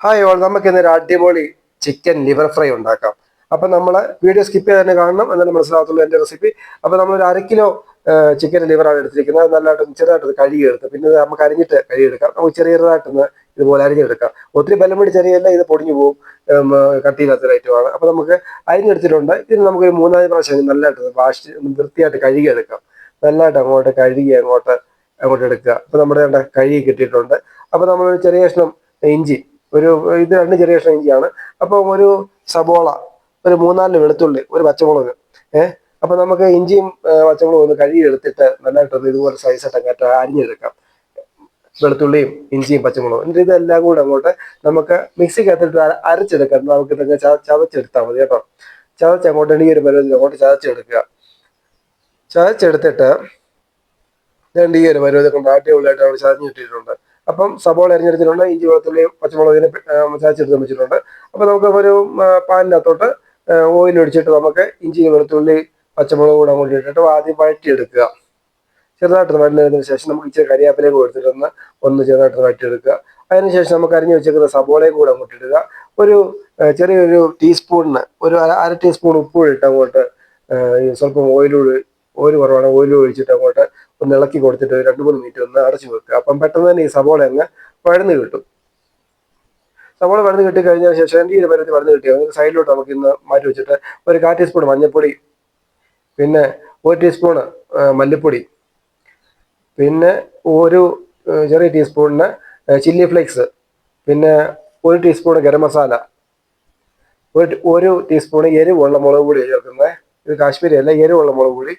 Hi all, നമുക്ക് ഇന്നൊരു അടിപൊളി ചിക്കൻ ലിവർ ഫ്രൈ ഉണ്ടാക്കാം. അപ്പം നമ്മൾ വീഡിയോ സ്കിപ്പ് ചെയ്ത് തന്നെ കാണണം, എന്നാലും മനസ്സിലാകത്തുള്ളൂ എൻ്റെ റെസിപ്പി. അപ്പോൾ നമ്മളൊരു 1/2 കിലോ ചിക്കൻ ലിവറാണ് എടുത്തിരിക്കുന്നത്. നല്ലതായിട്ട് ചെറുതായിട്ട് കഴുകിയെടുത്ത്, പിന്നെ ഇത് നമുക്ക് അരിഞ്ഞിട്ട് കഴുകിയെടുക്കാം. നമുക്ക് ചെറിയതായിട്ടൊന്ന് ഇതുപോലെ അരിഞ്ഞെടുക്കാം. ഒത്തിരി ബലം പിടി ചെറിയല്ല, ഇത് പൊടിഞ്ഞു പോകും, കട്ടിയില്ലാത്തൊരു ഐറ്റമാണ്. അപ്പോൾ നമുക്ക് അരിഞ്ഞെടുത്തിട്ടുണ്ട്. ഇതിന് നമുക്കൊരു 3-4 പ്രാവശ്യം നല്ലതായിട്ട് വാഷ് വൃത്തിയായിട്ട് കഴുകിയെടുക്കാം. നല്ലതായിട്ട് അങ്ങോട്ട് കഴുകി അങ്ങോട്ട് എടുക്കുക. അപ്പോൾ നമ്മുടെ കഴുകി കിട്ടിയിട്ടുണ്ട്. അപ്പോൾ നമ്മളൊരു ചെറിയ കഷ്ണം ഇഞ്ചി, ഇത് 2 ചെറിയ കഷ്ണം ഇഞ്ചിയാണ്. അപ്പം ഒരു സബോള, ഒരു 3-4 വെളുത്തുള്ളി, ഒരു പച്ചമുളക്. അപ്പൊ നമുക്ക് ഇഞ്ചിയും പച്ചമുളകും ഒന്ന് കഴുകി എടുത്തിട്ട് നല്ലതായിട്ടൊന്ന് ഇതുപോലെ സൈസായിട്ട് അരിഞ്ഞെടുക്കാം. വെളുത്തുള്ളിയും ഇഞ്ചിയും പച്ചമുളകും, എന്നിട്ട് ഇതെല്ലാം കൂടെ അങ്ങോട്ട് നമുക്ക് മിക്സിക്കകത്തിട്ട് അരച്ചെടുക്കാം. നമുക്ക് ഇതൊക്കെ ചതച്ചെടുത്താൽ മതി കേട്ടോ. ചതച്ചങ്ങോട്ട് ഈ ഒരു പരുവത്തിൽ അങ്ങോട്ട് ചതച്ചെടുത്തിട്ട് ഈ ഒരു പരുവത്തിൽ കൊണ്ട് അടിപൊളിയായിട്ട് അവിടെ ചതഞ്ഞ് കിട്ടിയിട്ടുണ്ട്. അപ്പം സബോള അരിഞ്ഞെടുത്തിട്ടുണ്ട്, ഇഞ്ചി വെളുത്തുള്ളിയും പച്ചമുളകിനെ ചതച്ചെടുത്ത് വെച്ചിട്ടുണ്ട്. അപ്പം നമുക്ക് ഒരു പാനിനകത്തോട്ട് ഓയിൽ ഒഴിച്ചിട്ട് നമുക്ക് ഇഞ്ചി വെളുത്തുള്ളി പച്ചമുളക് കൂടെ അങ്ങോട്ട് ഇട്ടിട്ട് ആദ്യം വഴറ്റിയെടുക്കുക. ചെറുതായിട്ട് വഴറ്റിയതിനു ശേഷം നമുക്ക് ഇച്ചിരി കരിയാപ്പിലേക്ക് കൊടുത്തിട്ടൊന്ന് ചെറുതായിട്ട് വഴറ്റിയെടുക്കുക. അതിനുശേഷം നമുക്ക് അരിഞ്ഞു വെച്ചിരിക്കുന്ന സബോളയും കൂടെ അങ്ങോട്ട് ഇടുക. ഒരു ചെറിയൊരു ടീസ്പൂണിന് ഒരു അര ടീസ്പൂൺ ഉപ്പ് ഇട്ട് അങ്ങോട്ട് സ്വല്പം ഓയിൽ കുറവാണ്, ഓയിൽ ഒഴിച്ചിട്ട് അങ്ങോട്ട് ഒന്ന് ഇളക്കി കൊടുത്തിട്ട് 2-3 മിനിറ്റ് ഒന്ന് അടച്ചു വെക്കുക. അപ്പം പെട്ടെന്ന് തന്നെ ഈ സബോള അങ്ങ് വഴന്ന് കിട്ടും. സബോള വഴന്ന് കിട്ടി കഴിഞ്ഞ ശേഷം ഈ പരുവത്തിൽ വഴന്ന് കിട്ടിയാൽ സൈഡിലോട്ട് നമുക്ക് ഇന്ന് മാറ്റി വെച്ചിട്ട് ഒരു 1/4 ടീസ്പൂൺ മഞ്ഞൾപ്പൊടി, പിന്നെ 1 ടീസ്പൂൺ മല്ലിപ്പൊടി, പിന്നെ ഒരു ചെറിയ ടീസ്പൂണിന് ചില്ലി ഫ്ലേക്സ്, പിന്നെ 1 ടീസ്പൂൺ ഗരം മസാല, ഒരു ടീസ്പൂൺ എരിവുള്ള മുളക് പൊടി ചേർക്കുന്നത്. ഇത് കാശ്മീരി അല്ല, എരിവുള്ള മുളക് പൊടി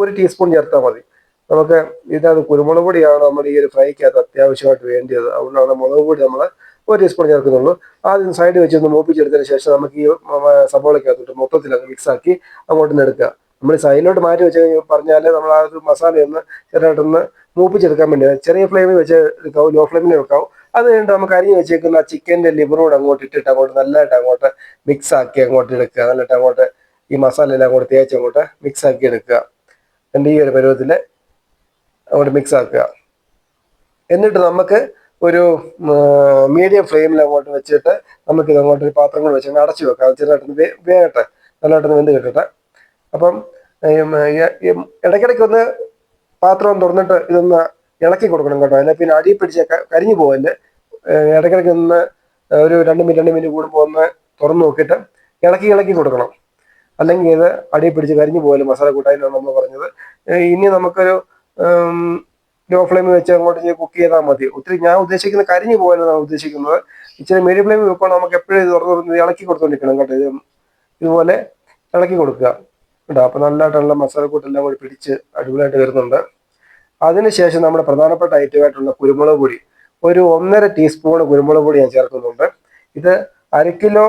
ഒരു ടീസ്പൂൺ ചേർത്താൽ മതി. നമുക്ക് ഇതിനകത്ത് കുരുമുളക് പൊടിയാണ് നമ്മൾ ഈ ഒരു ഫ്രൈക്കകത്ത് അത്യാവശ്യമായിട്ട് വേണ്ടിയത്. അതുകൊണ്ടാണ് മുളക് പൊടി നമ്മൾ 1 ടീസ്പൂൺ ചേർക്കുന്നുള്ളൂ. ആദ്യം സൈഡ് വെച്ചൊന്ന് മൂപ്പിച്ചെടുത്തതിന് ശേഷം നമുക്ക് ഈ സബോളയ്ക്കകത്തോട്ട് മൊത്തത്തിൽ അങ്ങ് മിക്സാക്കി അങ്ങോട്ട് എടുക്കുക. നമ്മൾ സൈഡിലോട്ട് മാറ്റി വെച്ച് പറഞ്ഞാൽ നമ്മൾ ആ ഒരു മസാലയൊന്ന് ചെറുതായിട്ടൊന്ന് മൂപ്പിച്ചെടുക്കാൻ വേണ്ടി ചെറിയ ഫ്ലെയിമിൽ വെച്ച് എടുക്കാവും, ലോ ഫ്ലെയിമിൽ വെക്കാവും. അത് കഴിഞ്ഞിട്ട് നമുക്ക് അരിഞ്ഞ് വെച്ചേക്കുന്ന ചിക്കൻ്റെ ലിവറോട് അങ്ങോട്ട് ഇട്ടിട്ട് അങ്ങോട്ട് നല്ലതായിട്ട് അങ്ങോട്ട് മിക്സാക്കി അങ്ങോട്ട് എടുക്കുക. നല്ലതായിട്ട് അങ്ങോട്ട് ഈ മസാല എല്ലാം അങ്ങോട്ട് തേച്ച് അങ്ങോട്ട് മിക്സാക്കി എടുക്കുക. എൻ്റെ ഈ ഒരു പരുവത്തിൽ അങ്ങോട്ട് മിക്സ് ആക്കുക. എന്നിട്ട് നമുക്ക് ഒരു മീഡിയം ഫ്ലെയിമിൽ അങ്ങോട്ട് വെച്ചിട്ട് നമുക്കിത് അങ്ങോട്ട് ഒരു പാത്രങ്ങൾ വെച്ച് അടച്ചു വെക്കാം. ചെറുതായിട്ടൊന്ന് വേകട്ടെ, നല്ലതായിട്ടൊന്ന് വെന്ത് കിട്ടട്ടെ. അപ്പം ഇടയ്ക്കിടയ്ക്ക് ഒന്ന് പാത്രം തുറന്നിട്ട് ഇതൊന്ന് ഇളക്കി കൊടുക്കണം കേട്ടോ. അല്ലെങ്കിൽ പിന്നെ അടി പിടിച്ച് കരിഞ്ഞു പോകല്ലേ. ഇടയ്ക്കിടയ്ക്ക് ഒന്ന് ഒരു 2 മിനിറ്റ് കൂടുമ്പോൾ ഒന്ന് തുറന്നു നോക്കിയിട്ട് ഇളക്കി കൊടുക്കണം. അല്ലെങ്കിൽ ഇത് അടി പിടിച്ച് കരിഞ്ഞു പോകലും മസാല കൂട്ടാനാണ് നമ്മൾ പറഞ്ഞത്. ഇനി നമുക്കൊരു ലോ ഫ്ലെയിമിൽ വെച്ച് അങ്ങോട്ട് കുക്ക് ചെയ്താൽ മതി. ഒത്തിരി ഞാൻ ഉദ്ദേശിക്കുന്നത് കരിഞ്ഞു പോകാനാണ് ഉദ്ദേശിക്കുന്നത്. ഇച്ചിരി മീഡിയം ഫ്ലെയിമിൽ വെക്കുമ്പോൾ നമുക്ക് എപ്പോഴും ഇത് തുറന്ന് ഇളക്കി കൊടുത്തോണ്ടിരിക്കണം കേട്ടോ. ഇതുപോലെ ഇളക്കി കൊടുക്കുക കേട്ടോ. അപ്പം നല്ലതായിട്ടുള്ള മസാലക്കൂട്ടെല്ലാം കൂടി പിടിച്ച് അടിപൊളിയായിട്ട് വരുന്നുണ്ട്. അതിനുശേഷം നമ്മുടെ പ്രധാനപ്പെട്ട ഐറ്റമായിട്ടുള്ള കുരുമുളക് പൊടി, ഒരു 1.5 ടീസ്പൂൺ കുരുമുളക് പൊടി ഞാൻ ചേർക്കുന്നുണ്ട്. ഇത് 1/2 കിലോ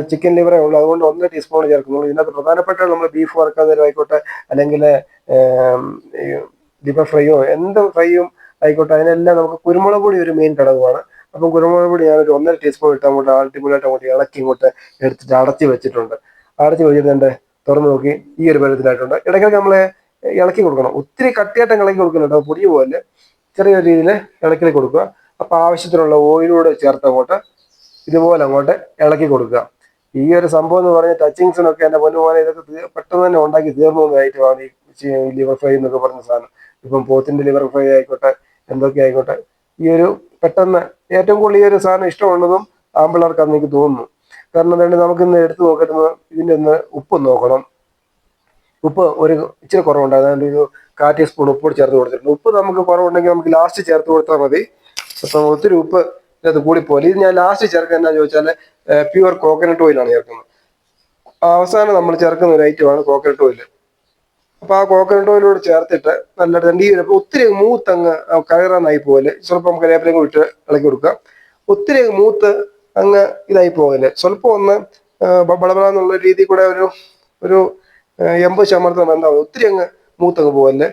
ചിക്കൻ ലിവറേ ഉള്ളൂ, അതുകൊണ്ട് 1 ടീസ്പൂൺ ചേർക്കുന്നുള്ളൂ. ഇതിനകത്ത് പ്രധാനപ്പെട്ട നമ്മൾ ബീഫ് വറുക്കാൻ ആയിക്കോട്ടെ, അല്ലെങ്കിൽ ലിവർ ഫ്രൈയോ എന്ത് ഫ്രൈയും ആയിക്കോട്ടെ, അതിനെല്ലാം നമുക്ക് കുരുമുളക് പൊടി ഒരു മെയിൻ ഘടകമാണ്. അപ്പം കുരുമുളക് പൊടി ഞാനൊരു 1.5 ടീസ്പൂൺ ഇട്ട് അങ്ങോട്ട് അടിപൊളിയായിട്ട് അങ്ങോട്ട് ഇളക്കി ഇങ്ങോട്ട് എടുത്തിട്ട് അടച്ച് വെച്ചിട്ടുണ്ട്. അടച്ച് വെച്ചിട്ടുണ്ട്, തുറന്നു നോക്കി ഈ ഒരു പരുവത്തിലായിട്ടുണ്ട്. ഇടയ്ക്കിടയ്ക്ക് നമ്മൾ ഇളക്കി കൊടുക്കണം. ഒത്തിരി കട്ടിയായിട്ട് ഇളക്കി കൊടുക്കുന്നുണ്ട്, പൊടി പോലെ ചെറിയ രീതിയിൽ ഇളക്കി കൊടുക്കുക. അപ്പോൾ ആവശ്യത്തിനുള്ള ഓയിലൂടെ ചേർത്ത് അങ്ങോട്ട് ഇതുപോലെ അങ്ങോട്ട് ഇളക്കി കൊടുക്കുക. ഈ ഒരു സംഭവം എന്ന് പറഞ്ഞാൽ ടച്ചിങ്സിനൊക്കെ എൻ്റെ പൊന്നുപോലെ ഇതൊക്കെ പെട്ടെന്ന് തന്നെ ഉണ്ടാക്കി തീർന്നു ഐറ്റമാണ് ഈ ലിവർ ഫ്രൈ എന്നൊക്കെ പറഞ്ഞ സാധനം. ഇപ്പം പോത്തിൻ്റെ ലിവർ ഫ്രൈ ആയിക്കോട്ടെ, എന്തൊക്കെ ആയിക്കോട്ടെ, ഈ ഒരു പെട്ടെന്ന് ഏറ്റവും കൂടുതൽ ഈ ഒരു സാധനം ഇഷ്ടമുള്ളതും ആമ്പിള്ളേർക്കാന്ന് എനിക്ക് തോന്നുന്നു. കാരണം എന്തായാലും നമുക്കിന്ന് എടുത്ത് നോക്കിയിട്ട് ഇതിൻ്റെ ഒന്ന് ഉപ്പ് നോക്കണം. ഉപ്പ് ഒരു ഇച്ചിരി കുറവുണ്ട്, അതുകൊണ്ട് ഒരു 1/4 ടീസ്പൂൺ ഉപ്പ് ചേർത്ത് കൊടുത്തിട്ടുണ്ട്. ഉപ്പ് നമുക്ക് കുറവുണ്ടെങ്കിൽ നമുക്ക് ലാസ്റ്റ് ചേർത്ത് കൊടുത്താൽ മതി. അപ്പം ഒത്തിരി ഉപ്പ് ഇത് കൂടിപ്പോലെ. ഇത് ഞാൻ ലാസ്റ്റ് ചേർക്കുക എന്നാ ചോദിച്ചാൽ പ്യുവർ കോക്കനട്ട് ഓയിലാണ് ചേർക്കുന്നത്. അവസാനം നമ്മൾ ചേർക്കുന്ന ഒരു ഐറ്റമാണ് കോക്കനട്ട് ഓയിൽ. അപ്പോൾ ആ കോക്കനട്ട് ഓയിലൂടെ ചേർത്തിട്ട് നല്ലതായിട്ട് രണ്ടീരപ്പോൾ ഒത്തിരി മൂത്തങ്ങ് കയറാനായി പോലെ സ്വല്പം കരിവേപ്പിലയും കൂടി ഇട്ട് ഇളക്കി കൊടുക്കുക. ഒത്തിരി മൂത്ത് അങ്ങ് ഇതായി പോകല്ലേ, സ്വല്പം ഒന്ന് ബളബളന്നുള്ള രീതിയിൽ കൂടെ ഒരു 80% എന്താവും, ഒത്തിരി അങ്ങ് മൂത്തങ്ങ് പോകല്ലേ.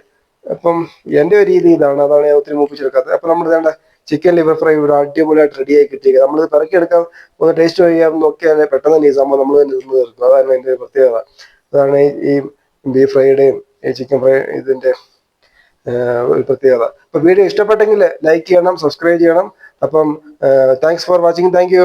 അപ്പം എൻ്റെ ഒരു രീതി ഇതാണ്, അതാണ് ഞാൻ ഒത്തിരി മൂപ്പിച്ചെടുക്കാത്തത്. അപ്പം നമ്മൾ വേണ്ട ചിക്കൻ ലിവർ ഫ്രൈ ഇവിടെ അടിപൊളിയായിട്ട് റെഡിയായി കിട്ടിയിരിക്കുക. നമ്മളിത് പിറക്കിയെടുക്കാൻ ഒന്ന് ടേസ്റ്റ് ചെയ്യാൻ നോക്കിയാൽ പെട്ടെന്ന് തന്നെ ഈ സംഭവം നമ്മൾ തന്നെ തിന്ന് തീർക്കും. അതാണ് എൻ്റെ പ്രത്യേകത. അതാണ് ഈ ബീഫ് ഫ്രൈയുടെയും ഈ ചിക്കൻ ഫ്രൈ ഇതിൻ്റെ ഒരു പ്രത്യേകത. അപ്പോൾ വീഡിയോ ഇഷ്ടപ്പെട്ടെങ്കിൽ ലൈക്ക് ചെയ്യണം, സബ്സ്ക്രൈബ് ചെയ്യണം, അപ്പം thanks for watching. Thank you.